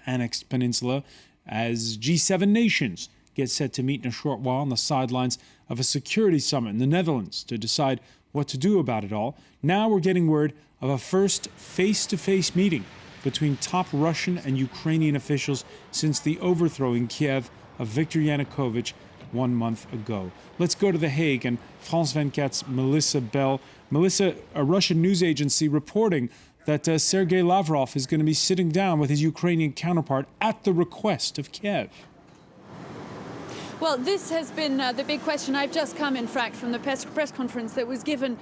annexed peninsula as G7 nations get set to meet in a short while on the sidelines of a security summit in the Netherlands to decide what to do about it all. Now we're getting word of a first face-to-face meeting between top Russian and Ukrainian officials since the overthrow in Kiev of Viktor Yanukovych 1 month ago. Let's go to The Hague and France 24's Melissa Bell. Melissa, a Russian news agency reporting that Sergei Lavrov is going to be sitting down with his Ukrainian counterpart at the request of Kiev. Well, this has been the big question. I've just come, in fact, from the press conference that was given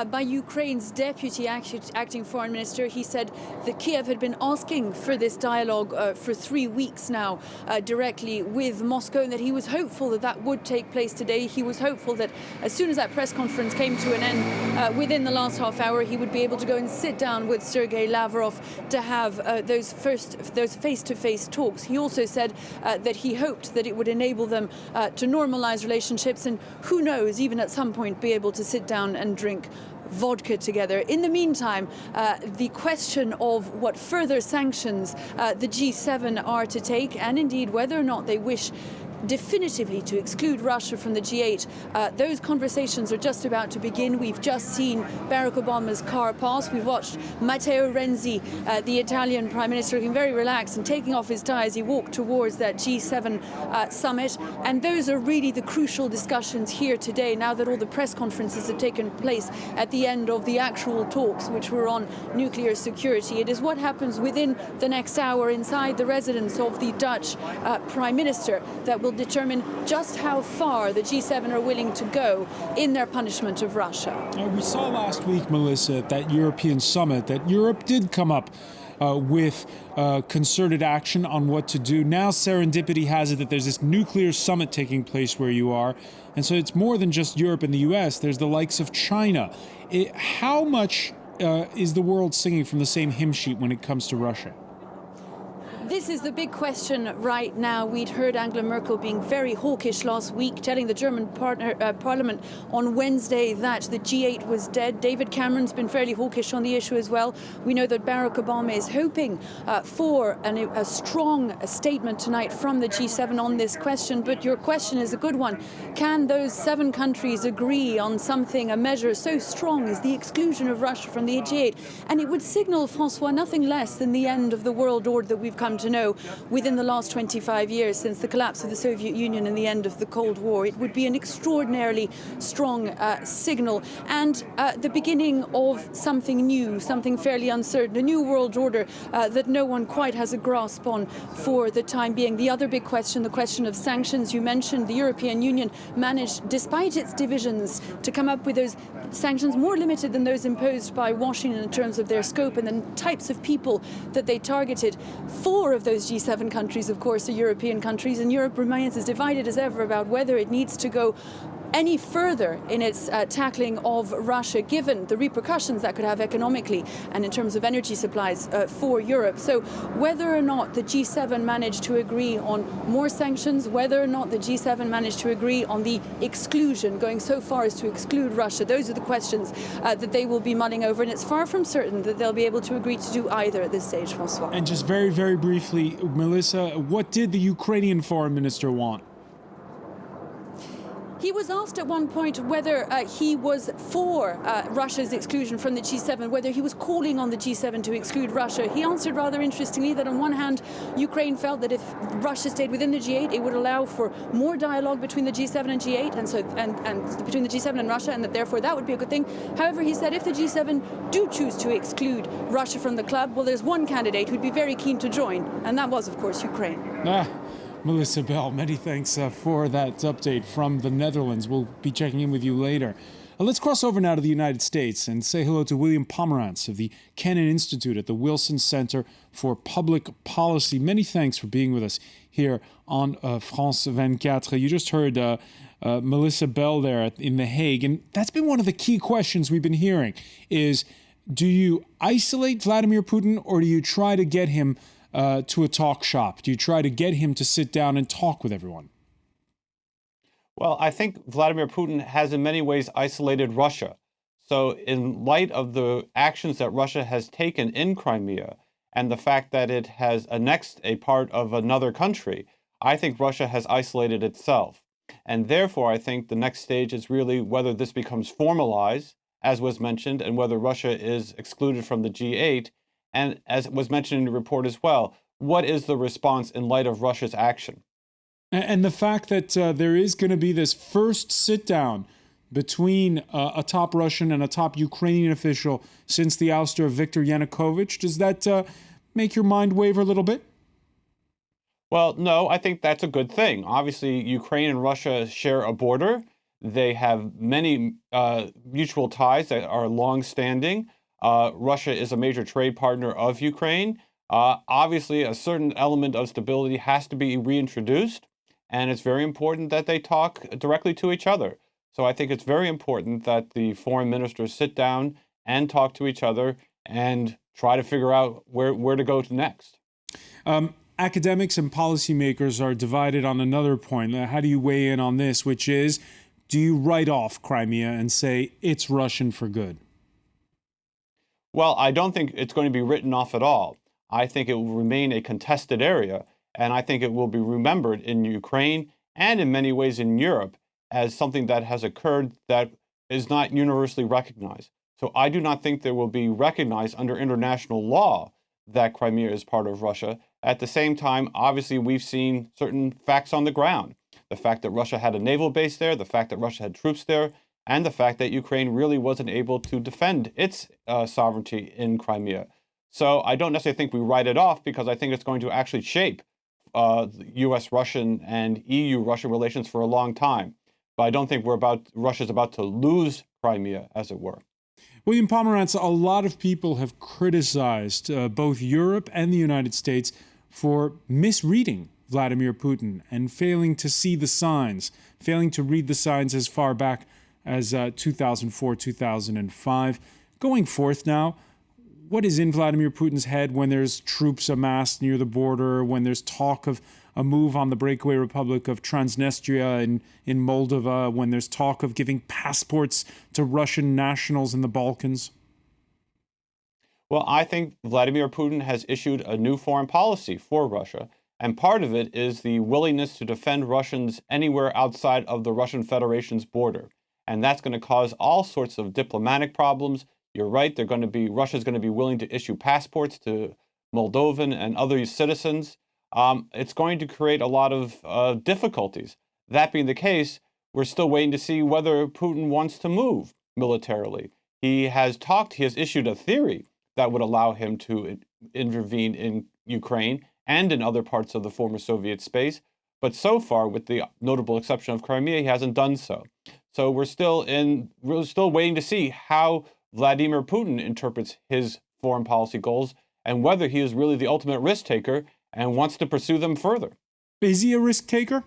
by Ukraine's deputy acting foreign minister. He said that Kiev had been asking for this dialogue for 3 weeks now directly with Moscow, and that he was hopeful that that would take place today. He was hopeful that as soon as that press conference came to an end, within the last half hour, he would be able to go and sit down with Sergei Lavrov to have those face-to-face talks. He also said that he hoped that it would enable them to normalize relationships and, who knows, even at some point be able to sit down and drink vodka together. In the meantime, the question of what further sanctions the G7 are to take, and indeed whether or not they wish definitively to exclude Russia from the G8. Those conversations are just about to begin. We've just seen Barack Obama's car pass. We've watched Matteo Renzi, the Italian Prime Minister, looking very relaxed and taking off his tie as he walked towards that G7 summit. And those are really the crucial discussions here today, now that all the press conferences have taken place at the end of the actual talks, which were on nuclear security. It is what happens within the next hour inside the residence of the Dutch Prime Minister that will determine just how far the G7 are willing to go in their punishment of Russia. We saw last week, Melissa, at that European summit, that Europe did come up with concerted action on what to do. Now serendipity has it that there's this nuclear summit taking place where you are. And so it's more than just Europe and the US. There's the likes of China. How much is the world singing from the same hymn sheet when it comes to Russia? This is the big question right now. We'd heard Angela Merkel being very hawkish last week, telling the German parliament on Wednesday that the G8 was dead. David Cameron's been fairly hawkish on the issue as well. We know that Barack Obama is hoping for a strong statement tonight from the G7 on this question. But your question is a good one. Can those 7 countries agree on something, a measure so strong as the exclusion of Russia from the G8? And it would signal, Francois, nothing less than the end of the world order that we've come to know within the last 25 years since the collapse of the Soviet Union and the end of the Cold War. It would be an extraordinarily strong signal and the beginning of something new, something fairly uncertain, a new world order that no one quite has a grasp on for the time being. The other big question, the question of sanctions. You mentioned the European Union managed, despite its divisions, to come up with those sanctions more limited than those imposed by Washington in terms of their scope and the types of people that they targeted. 4 of those G7 countries, of course, are European countries, and Europe remains as divided as ever about whether it needs to go any further in its tackling of Russia, given the repercussions that could have economically and in terms of energy supplies for Europe. So whether or not the G7 managed to agree on more sanctions, whether or not the G7 managed to agree on the exclusion, going so far as to exclude Russia, those are the questions that they will be mulling over, and it's far from certain that they'll be able to agree to do either at this stage, Francois. And just very, very briefly, Melissa, what did the Ukrainian foreign minister want? He was asked at one point whether he was for Russia's exclusion from the G7, whether he was calling on the G7 to exclude Russia. He answered rather interestingly that on one hand, Ukraine felt that if Russia stayed within the G8, it would allow for more dialogue between the G7 and G8, and between the G7 and Russia, and that therefore that would be a good thing. However, he said if the G7 do choose to exclude Russia from the club, well, there's one candidate who'd be very keen to join, and that was, of course, Ukraine. Melissa Bell, many thanks for that update from the Netherlands. We'll be checking in with you later. Let's cross over now to the United States and say hello to William Pomerantz of the Kennan Institute at the Wilson Center for Public Policy. Many thanks for being with us here on France 24. You just heard Melissa Bell there in The Hague, and that's been one of the key questions we've been hearing is, do you isolate Vladimir Putin or do you try to get him to a talk shop? Do you try to get him to sit down and talk with everyone? Well, I think Vladimir Putin has in many ways isolated Russia. So in light of the actions that Russia has taken in Crimea and the fact that it has annexed a part of another country, I think Russia has isolated itself. And therefore, I think the next stage is really whether this becomes formalized, as was mentioned, and whether Russia is excluded from the G8. And as was mentioned in the report as well, what is the response in light of Russia's action? And the fact that there is going to be this first sit down between a top Russian and a top Ukrainian official since the ouster of Viktor Yanukovych, does that make your mind waver a little bit? Well, no, I think that's a good thing. Obviously, Ukraine and Russia share a border. They have many mutual ties that are long-standing. Russia is a major trade partner of Ukraine. Obviously, a certain element of stability has to be reintroduced, and it's very important that they talk directly to each other. So I think it's very important that the foreign ministers sit down and talk to each other and try to figure out where to go to next. Academics and policymakers are divided on another point. How do you weigh in on this, which is, do you write off Crimea and say it's Russian for good? Well, I don't think it's going to be written off at all. I think it will remain a contested area, and I think it will be remembered in Ukraine and in many ways in Europe as something that has occurred that is not universally recognized. So I do not think there will be recognized under international law that Crimea is part of Russia. At the same time, obviously, we've seen certain facts on the ground. The fact that Russia had a naval base there, the fact that Russia had troops there, and the fact that Ukraine really wasn't able to defend its sovereignty in Crimea. So I don't necessarily think we write it off because I think it's going to actually shape U.S.-Russian and EU-Russian relations for a long time. But I don't think Russia's about to lose Crimea, as it were. William Pomerantz, a lot of people have criticized both Europe and the United States for misreading Vladimir Putin and failing to see the signs, failing to read the signs as far back as 2004, 2005. Going forth now, what is in Vladimir Putin's head when there's troops amassed near the border, when there's talk of a move on the breakaway republic of Transnistria in Moldova, when there's talk of giving passports to Russian nationals in the Balkans? Well, I think Vladimir Putin has issued a new foreign policy for Russia, and part of it is the willingness to defend Russians anywhere outside of the Russian Federation's border. And that's going to cause all sorts of diplomatic problems. You're right, Russia's going to be willing to issue passports to Moldovan and other citizens. It's going to create a lot of difficulties. That being the case, we're still waiting to see whether Putin wants to move militarily. He has issued a theory that would allow him to intervene in Ukraine and in other parts of the former Soviet space. But so far, with the notable exception of Crimea, he hasn't done so. So we're still waiting to see how Vladimir Putin interprets his foreign policy goals and whether he is really the ultimate risk taker and wants to pursue them further. Is he a risk taker?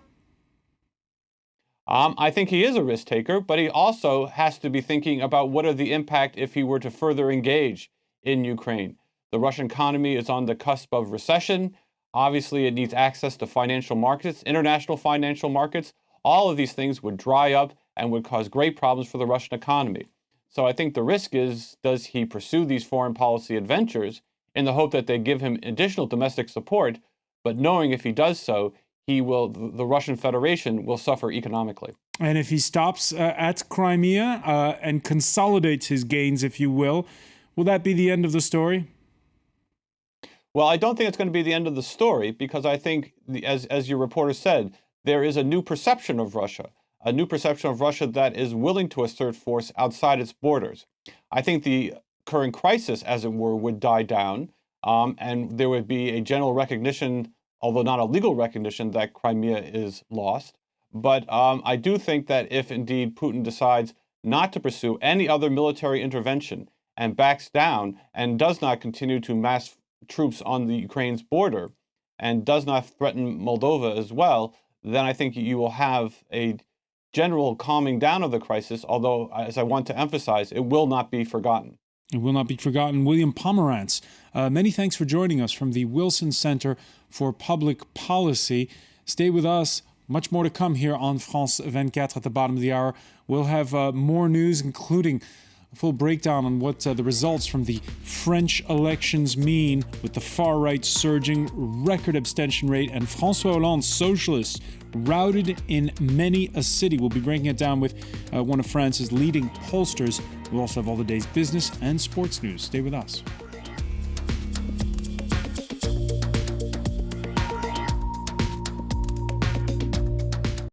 I think he is a risk taker, but he also has to be thinking about what are the impact if he were to further engage in Ukraine. The Russian economy is on the cusp of recession. Obviously, it needs access to financial markets, international financial markets. All of these things would dry up and would cause great problems for the Russian economy. So I think the risk is, does he pursue these foreign policy adventures in the hope that they give him additional domestic support, but knowing if he does so, the Russian Federation will suffer economically. And if he stops at Crimea and consolidates his gains, if you will that be the end of the story? Well, I don't think it's going to be the end of the story because I think, as your reporter said, there is a new perception of Russia, that is willing to assert force outside its borders. I think the current crisis, as it were, would die down, and there would be a general recognition, although not a legal recognition, that Crimea is lost. But I do think that if indeed Putin decides not to pursue any other military intervention and backs down and does not continue to mass troops on the Ukraine's border and does not threaten Moldova as well, then I think you will have a general calming down of the crisis, although, as I want to emphasize, it will not be forgotten. It will not be forgotten. William Pomerantz, many thanks for joining us from the Wilson Center for Public Policy. Stay with us. Much more to come here on France 24 at the bottom of the hour. We'll have more news, including A full breakdown on what the results from the French elections mean, with the far right surging, record abstention rate, and François Hollande's socialists routed in many a city. We'll be breaking it down with one of France's leading pollsters. We'll also have all the day's business and sports news. Stay with us.